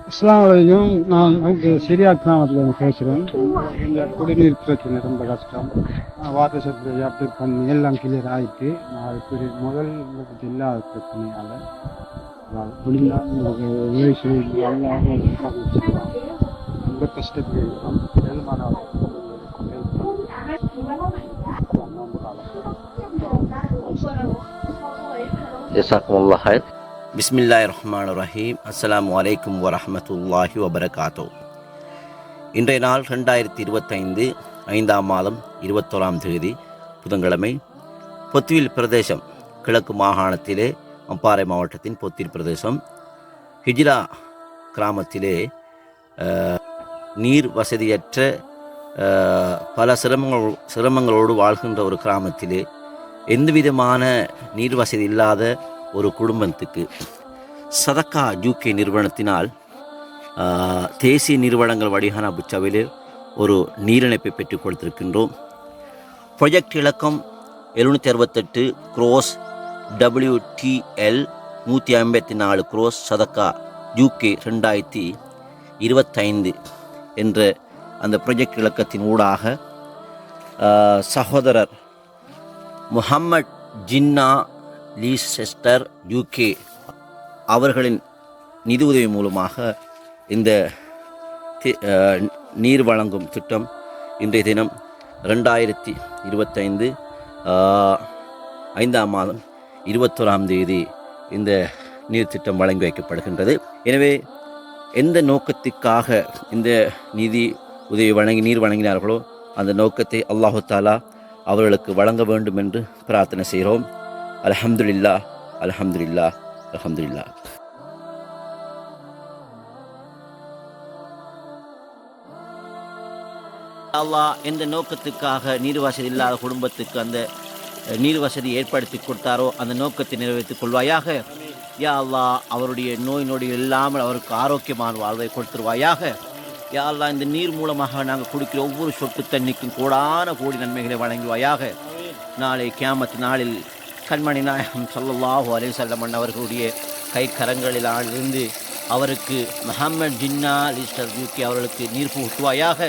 அஸ்ஸலாமு அலைக்கும். நான் சிரியா கிராமத்தில் பேசுகிறேன். இந்த குடிநீர் பிரச்சனை ரொம்ப கஷ்டம். வாட்டர் சப்ளை அப்ளை பண்ணி எல்லாம் கிளியர் ஆகிட்டு நான் முதல் இல்லாத பிரச்சனையால் முடிந்தால் உதவி செய்து ரொம்ப கஷ்டப்படுகிறோம். ஜஸாக்குமுல்லாஹ் ஹைர். பிஸ்மில்லாஹிர்ரஹ்மானிர்ரஹீம். அஸ்ஸலாமு அலைக்கும் வரஹ்மத்துல்லாஹி வபரகாத்தூ. இன்றைய நாள் 2025 5ஆம் மாதம் 21ஆம் தேதி புதன்கிழமை. பொத்துவில் பிரதேசம், கிழக்கு மாகாணத்திலே அம்பாறை மாவட்டத்தின் பொத்தில் பிரதேசம் ஹிஜ்ரா கிராமத்திலே நீர் வசதியற்ற பல சிரமங்களோடு வாழ்கின்ற ஒரு கிராமத்திலே எந்தவிதமான நீர் வசதி இல்லாத ஒரு குடும்பத்துக்கு சதக்கா யூகே நிறுவனத்தினால் தேசிய நிறுவனங்கள் வடிகான புச்சாவிலே ஒரு நீரிணைப்பை பெற்றுக் கொடுத்திருக்கின்றோம். ப்ரொஜெக்ட் இலக்கம் 768 WTL 154 சதக்கா யூகே 2025 என்ற அந்த ப்ரொஜெக்ட் இலக்கத்தின் ஊடாக சகோதரர் முஹம்மட் ஜின்னா லீசெஸ்டர் யூகே அவர்களின் நிதி உதவி மூலமாக இந்த நீர் வழங்கும் திட்டம் இன்றைய தினம் 2025 5ஆம் மாதம் 21ஆம் தேதி இந்த நீர் திட்டம் வழங்கி வைக்கப்படுகின்றது. எனவே எந்த நோக்கத்திற்காக இந்த நிதி உதவி நீர் வழங்கினார்களோ அந்த நோக்கத்தை அல்லாஹு தாலா அவர்களுக்கு வழங்க வேண்டும் என்று பிரார்த்தனை செய்கிறோம். அல்ஹம்துலில்லாஹ், அல்ஹம்துலில்லாஹ், அல்ஹம்துலில்லாஹ். அல்லாஹ் எந்த நோக்கத்துக்காக நீர் வசதி இல்லாத குடும்பத்துக்கு அந்த நீர் வசதி ஏற்படுத்தி கொடுத்தாரோ அந்த நோக்கத்தை நிறைவேற்றிக் கொள்வாயாக. யா அல்லாஹ் அவருடைய நோய் நொடி இல்லாமல் அவருக்கு ஆரோக்கியமான வாழ்வை கொடுத்துருவாயாக. யா அல்லாஹ் இந்த நீர் மூலமாக நாங்கள் குடிக்கிற ஒவ்வொரு சொட்டு தண்ணிக்கும் கோடான கோடி நன்மைகளை வழங்குவாயாக. நாளை கியாமத் நாளில் கண்மணி நாயகம் ஸல்லல்லாஹு அலைஹி வஸல்லம் அவர்களுடைய கை கரங்களிலிருந்து அவருக்கு முஹம்மட் ஜின்னா லீஸ்டர் யூகே அவர்களுக்கு நீர் புகுத்துவாயாக.